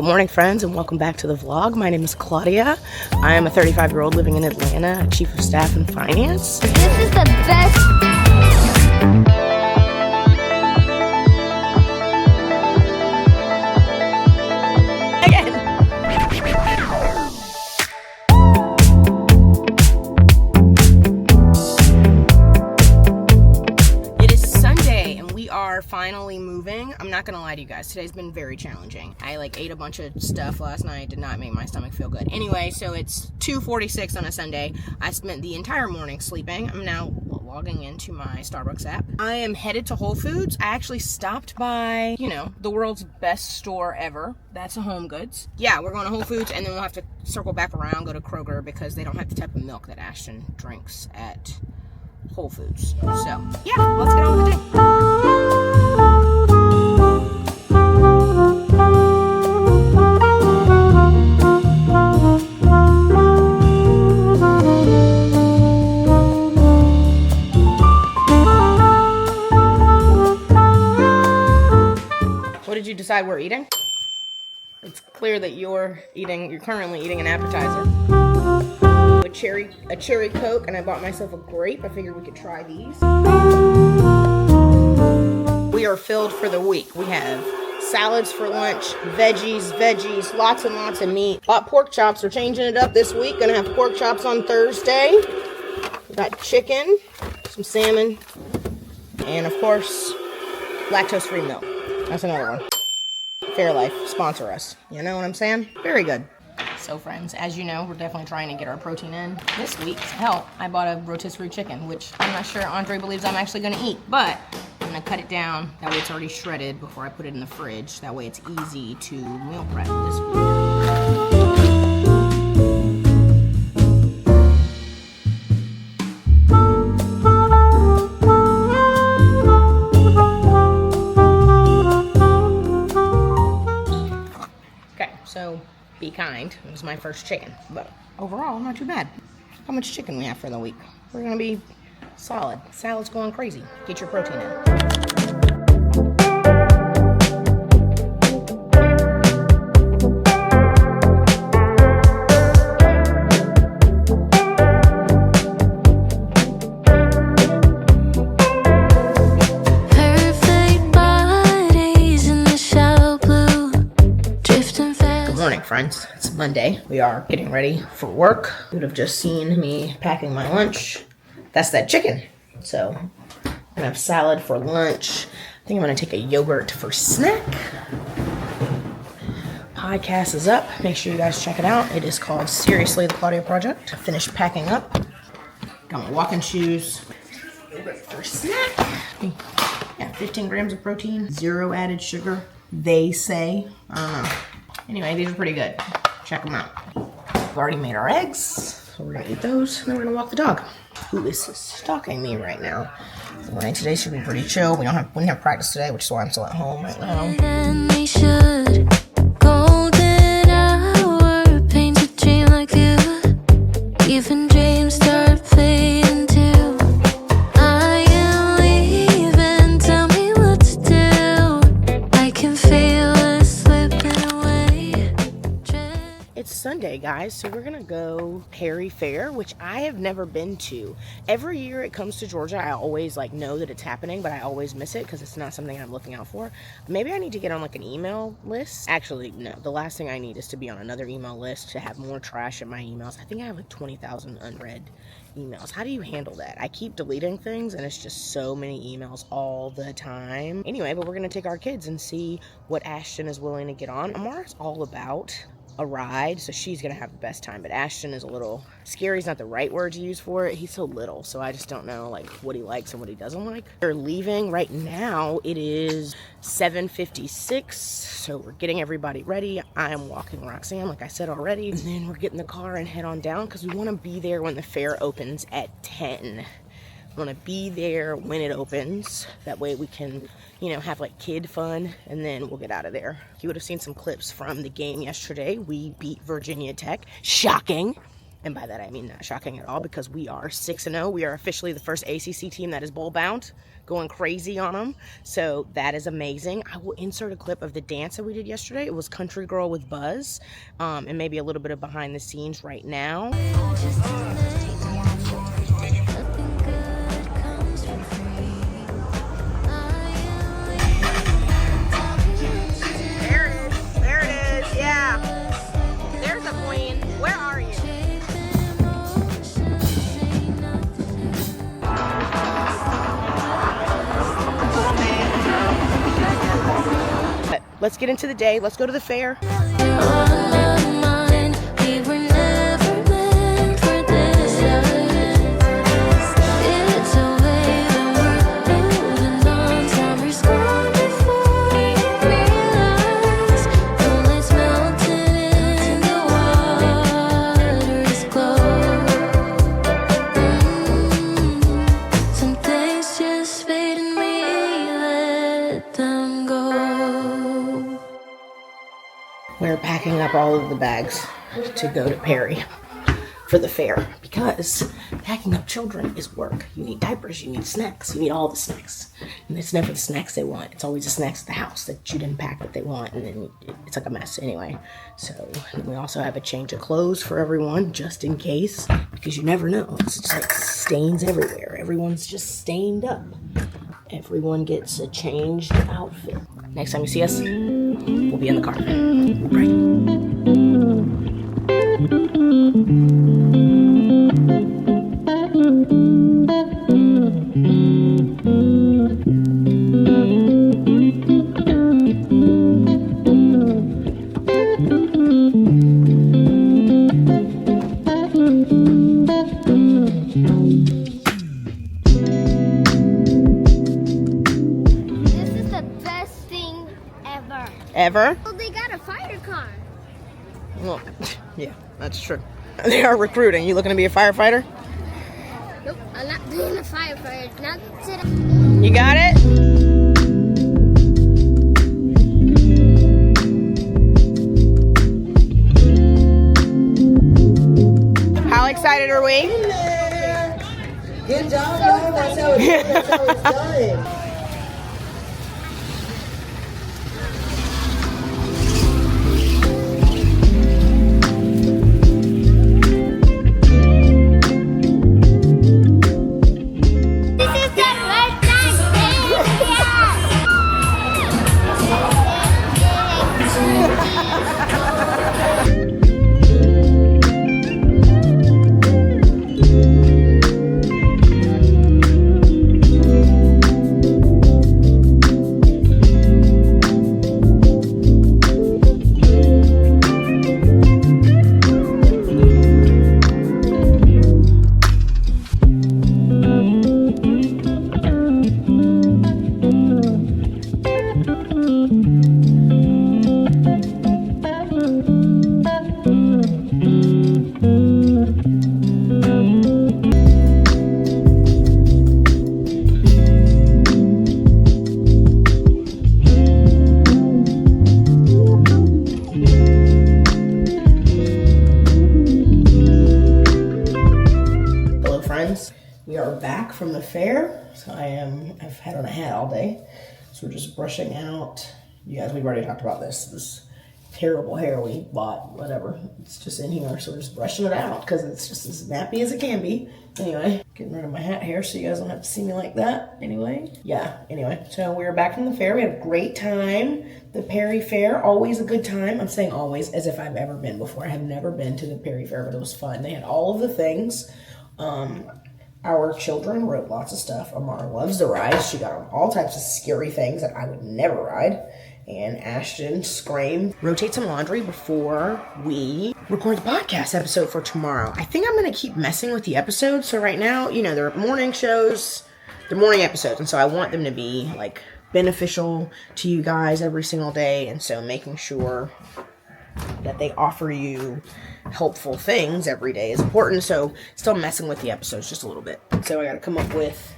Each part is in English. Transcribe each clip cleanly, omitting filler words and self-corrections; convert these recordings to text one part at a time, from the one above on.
Good morning, friends, and welcome back to the vlog. My name is Claudia. I am a 35-year-old living in Atlanta, Chief of Staff in Finance. This is the best. Finally moving. I'm not gonna lie to you guys, today's been very challenging. I ate a bunch of stuff last night, did not make my stomach feel good. Anyway, so it's 2:46 on a Sunday. I spent the entire morning sleeping. I'm now logging into my Starbucks app. I am headed to Whole Foods. I actually stopped by, the world's best store ever. That's a Home Goods. Yeah, we're going to Whole Foods, and then we'll have to circle back around, go to Kroger, because they don't have the type of milk that Ashton drinks at Whole Foods. So, yeah, let's get on with the day. What did you decide we're eating? It's clear that you're currently eating an appetizer. A cherry Coke, and I bought myself a grape. I figured we could try these. We are filled for the week. We have salads for lunch, veggies, lots and lots of meat. Pork chops, are changing it up this week. Gonna have pork chops on Thursday. We got chicken, some salmon, and of course, lactose-free milk. That's another one. Fairlife, sponsor us. You know what I'm saying? Very good. So friends, as you know, we're definitely trying to get our protein in. This week, hell, I bought a rotisserie chicken, which I'm not sure Andre believes I'm actually gonna eat, but I'm gonna cut it down. That way it's already shredded before I put it in the fridge. That way it's easy to meal prep this week. So be kind. It was my first chicken, but overall not too bad. How much chicken we have for the week? We're gonna be solid. Salad's going crazy. Get your protein in. Friends, it's Monday. We are getting ready for work. You would have just seen me packing my lunch. That's that chicken. So I'm gonna have salad for lunch. I think I'm gonna take a yogurt for snack. Podcast is up. Make sure you guys check it out. It is called Seriously the Claudia Project. I finished packing up. Got my walking shoes. Yogurt for snack. Yeah, 15 grams of protein, 0 added sugar. They say. I don't know. Anyway, these are pretty good. Check them out. We've already made our eggs, so we're gonna eat those, and then we're gonna walk the dog. Who is stalking me right now? Anyway, today should be pretty chill. We didn't have practice today, which is why I'm still at home right now. Golden hour paints a dream like you. Even dreams start fading too. I am leaving. Tell me what to do. I can feel it slipping. It's Sunday, guys, so we're gonna go Perry Fair, which I have never been to. Every year it comes to Georgia, I always know that it's happening, but I always miss it because it's not something I'm looking out for. Maybe I need to get on an email list. Actually, no, the last thing I need is to be on another email list to have more trash in my emails. I think I have 20,000 unread emails. How do you handle that? I keep deleting things and it's just so many emails all the time. Anyway, but we're gonna take our kids and see what Ashton is willing to get on. Amara's all about a ride, so she's gonna have the best time, but Ashton is a little scary. Is not the right word to use for it. He's so little, so I just don't know what he likes and what he doesn't like. We're leaving right now. It is 7:56, so we're getting everybody ready. I am walking Roxanne, like I said already, and then we're getting the car and head on down because we want to be there when the fair opens at 10. I want to be there when it opens. That way we can, have kid fun, and then we'll get out of there. You would have seen some clips from the game yesterday. We beat Virginia Tech. Shocking. And by that I mean not shocking at all, because we are 6-0. We are officially the first ACC team that is bowl bound, going crazy on them. So that is amazing. I will insert a clip of the dance that we did yesterday. It was Country Girl with Buzz, and maybe a little bit of behind the scenes right now. There it is, yeah. There's a queen. Where are you? Let's get into the day. Let's go to the fair. We're packing up all of the bags to go to Perry for the fair, because packing up children is work. You need diapers, you need snacks, you need all the snacks. And it's never the snacks they want. It's always the snacks at the house that you didn't pack that they want, and then it's like a mess anyway. So we also have a change of clothes for everyone, just in case, because you never know. It's just like stains everywhere. Everyone's just stained up. Everyone gets a changed outfit. Next time you see us, we'll be in the car. Right. Ever? Well, they got a fire car. Well, yeah, that's true. They are recruiting. You looking to be a firefighter? Nope, I'm not doing a firefighter. Not today. You got it? How excited are we? Good job, guys. That's how it's done. We are back from the fair. So I've had on a hat all day. So we're just brushing out. You guys, we've already talked about this terrible hair we bought, whatever. It's just in here. So we're just brushing it out because it's just as nappy as it can be. Anyway, getting rid of my hat hair so you guys don't have to see me like that. Anyway, so we're back from the fair. We had a great time. The Perry Fair, always a good time. I'm saying always as if I've ever been before. I have never been to the Perry Fair, but it was fun. They had all of the things. Our children rode lots of stuff. Amara loves to ride. She got on all types of scary things that I would never ride. And Ashton screamed. Rotate some laundry before we record the podcast episode for tomorrow. I think I'm going to keep messing with the episodes. So right now, they're morning shows, they're morning episodes. And so I want them to be like beneficial to you guys every single day. And so making sure that they offer you helpful things every day is important. So still messing with the episodes just a little bit. So I got to come up with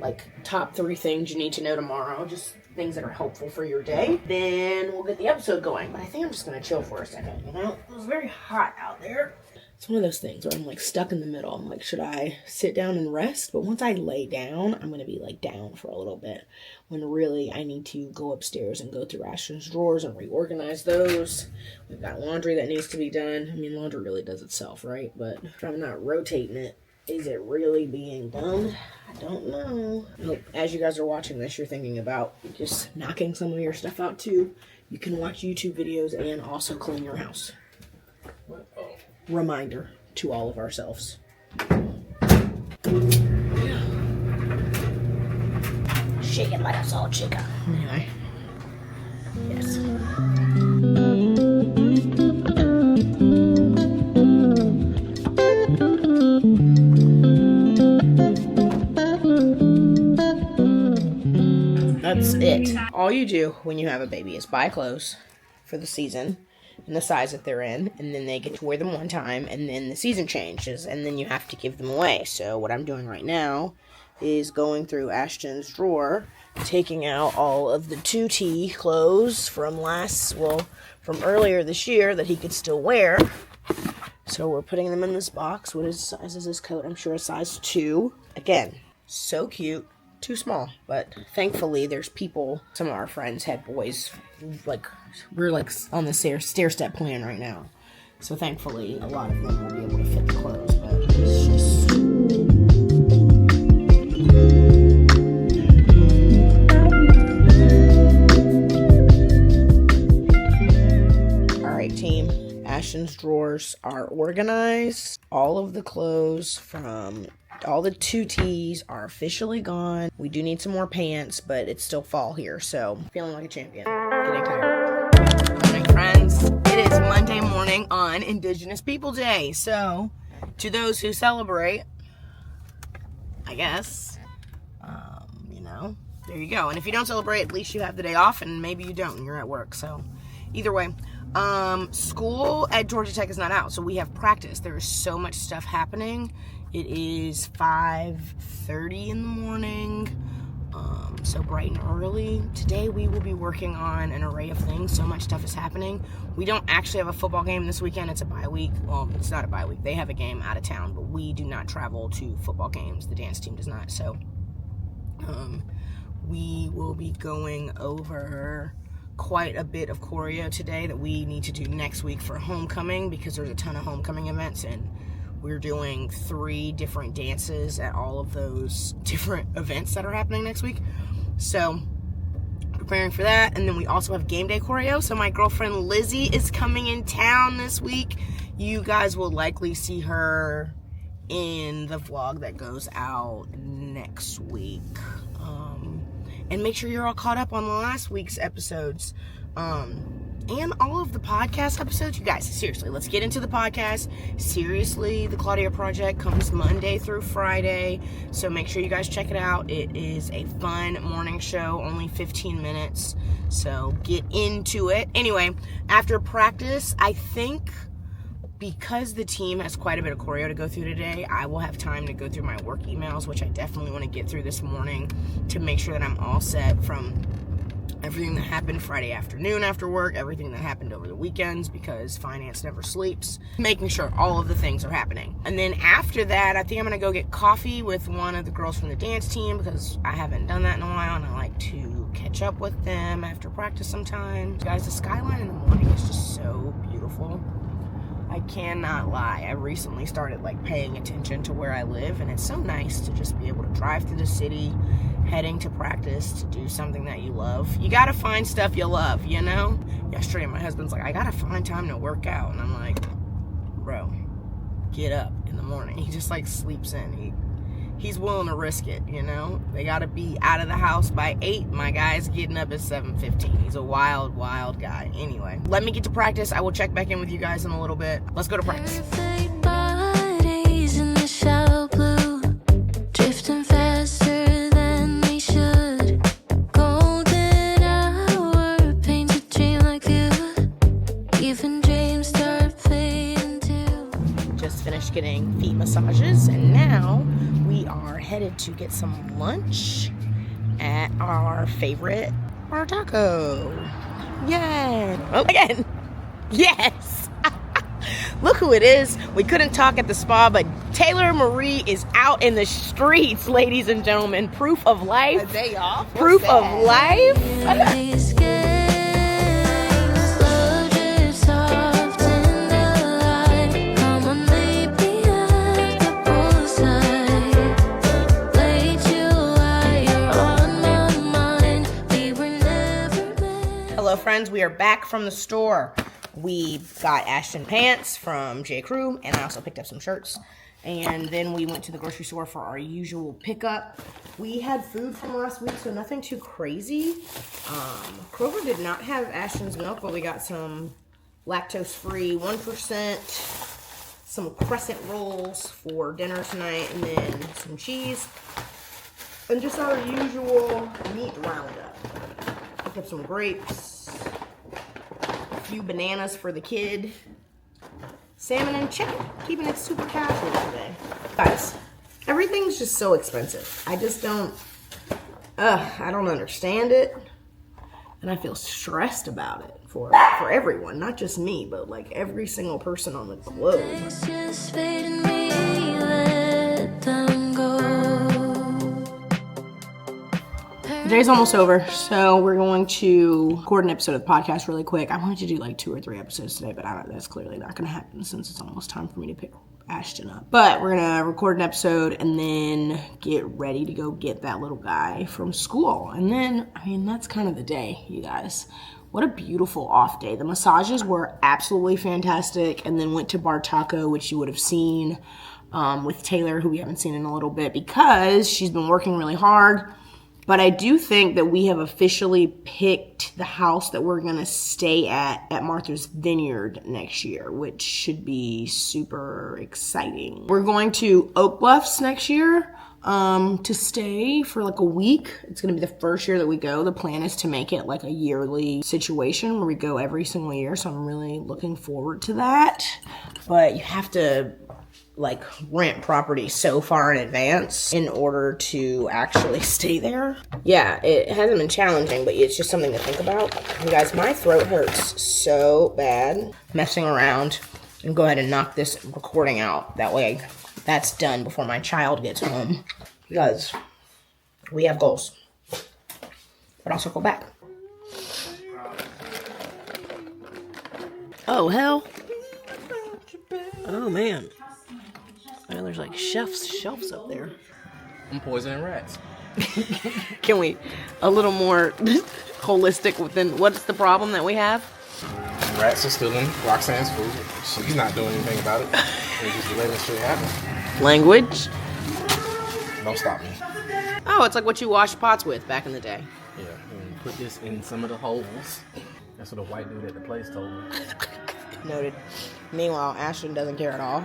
like top 3 things you need to know tomorrow. Just things that are helpful for your day. Then we'll get the episode going. But I think I'm just going to chill for a second, It was very hot out there. It's one of those things where I'm like stuck in the middle. I'm like, should I sit down and rest? But once I lay down, I'm going to be like down for a little bit, when really I need to go upstairs and go through Ashton's drawers and reorganize those. We've got laundry that needs to be done. I mean, laundry really does itself, right? But if I'm not rotating it, is it really being done? I don't know. I hope as you guys are watching this, you're thinking about just knocking some of your stuff out too. You can watch YouTube videos and also clean your house. Reminder to all of ourselves. Shake it like a salt shaker. Anyway. Yes. That's it. All you do when you have a baby is buy clothes for the season and the size that they're in, and then they get to wear them one time, and then the season changes, and then you have to give them away. So what I'm doing right now is going through Ashton's drawer, taking out all of the 2T clothes from earlier this year that he could still wear. So we're putting them in this box. What size is this coat? I'm sure a size 2. Again, so cute. Too small, but thankfully there's people, some of our friends had boys, like we're like on the stair step plan right now, so thankfully a lot of them will be able to fit the clothes, but it's just alright team, Ashton's drawers are organized. All of the clothes from all the 2Ts are officially gone. We do need some more pants, but it's still fall here, so feeling like a champion. Getting tired. Good morning, friends. It is Monday morning on Indigenous People Day. So, to those who celebrate, I guess, there you go. And if you don't celebrate, at least you have the day off, and maybe you don't and you're at work. So, either way. School at Georgia Tech is not out, so we have practice. There is so much stuff happening. It is 5:30 in the morning, so bright and early. Today we will be working on an array of things. So much stuff is happening. We don't actually have a football game this weekend. It's a bye week. Well, it's not a bye week. They have a game out of town, but we do not travel to football games. The dance team does not. So we will be going over quite a bit of choreo today that we need to do next week for homecoming, because there's a ton of homecoming events, and we're doing 3 different dances at all of those different events that are happening next week. So, preparing for that. And then we also have game day choreo. So my girlfriend Lizzie is coming in town this week. You guys will likely see her in the vlog that goes out next week. And make sure you're all caught up on last week's episodes. And all of the podcast episodes. You guys, seriously, let's get into the podcast. Seriously, the Claudia Project comes Monday through Friday, so make sure you guys check it out. It is a fun morning show, only 15 minutes, so get into it. Anyway, after practice, I think because the team has quite a bit of choreo to go through today, I will have time to go through my work emails, which I definitely want to get through this morning to make sure that I'm all set from everything that happened Friday afternoon after work, everything that happened over the weekends, because finance never sleeps, making sure all of the things are happening. And then after that, I think I'm going to go get coffee with one of the girls from the dance team, because I haven't done that in a while, and I like to catch up with them after practice sometimes. Guys, the skyline in the morning is just so beautiful. I cannot lie. I recently started paying attention to where I live, and it's so nice to just be able to drive through the city, heading to practice to do something that you love. You gotta find stuff you love, you know? Yesterday my husband's like, I gotta find time to work out, and I'm like, bro, get up in the morning. He just sleeps in. He's willing to risk it, you know? They gotta be out of the house by 8. My guy's getting up at 7:15. He's a wild, wild guy. Anyway, let me get to practice. I will check back in with you guys in a little bit. Let's go to practice. Perfect bodies in the shallow blue, drifting faster than they should. Golden hour paints a dream like you. Even dreams start fading too. Just finished getting feet massages, and now we are headed to get some lunch at our favorite bar taco. Yay! Oh, again. Yes! Look who it is. We couldn't talk at the spa, but Taylor Marie is out in the streets, ladies and gentlemen. Proof of life. A day off? Proof of life. These games, slow drip soft in the light. Come on, meet me at the poolside. Late July, you're on my mind. We were never meant. Hello, friends. We are back from the store. We got Ashton pants from J. Crew, and I also picked up some shirts. And then we went to the grocery store for our usual pickup. We had food from last week, so nothing too crazy. Kroger did not have Ashton's milk, but we got some lactose-free 1%, some crescent rolls for dinner tonight, and then some cheese, and just our usual meat roundup. Picked up some grapes, a few bananas for the kid, salmon and chicken, keeping it super casual today. Guys, everything's just so expensive. I just don't, I don't understand it. And I feel stressed about it for everyone, not just me, but like every single person on the globe. It's just fading me, let them go. The day's almost over, so we're going to record an episode of the podcast really quick. I wanted to do like 2 or 3 episodes today, but that's clearly not going to happen since it's almost time for me to pick Ashton up. But we're going to record an episode and then get ready to go get that little guy from school. And then, I mean, that's kind of the day, you guys. What a beautiful off day. The massages were absolutely fantastic, and then went to Bar Taco, which you would have seen with Taylor, who we haven't seen in a little bit because she's been working really hard. But I do think that we have officially picked the house that we're going to stay at Martha's Vineyard next year, which should be super exciting. We're going to Oak Bluffs next year to stay for like a week. It's going to be the first year that we go. The plan is to make it like a yearly situation where we go every single year, so I'm really looking forward to that. But you have to like rent property so far in advance in order to actually stay there. Yeah, it hasn't been challenging, but it's just something to think about. You guys, my throat hurts so bad messing around, and go ahead and knock this recording out. That way that's done before my child gets home. You guys, we have goals, but I'll circle back. Oh, hell. Oh, man. Man, there's like shelves up there. I'm poisoning rats. Can we a little more holistic within what's the problem that we have? Rats are stealing Roxanne's food. She's not doing anything about it. We're just letting shit happen. Language. Don't stop me. Oh, it's like what you washed pots with back in the day. Yeah, and put this in some of the holes. That's what a white dude at the place told me. Noted. Meanwhile, Ashton doesn't care at all.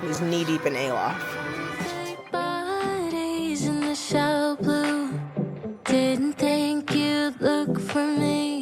He's knee deep in Alof. Bodies in the shallow blue. Didn't think you'd look for me.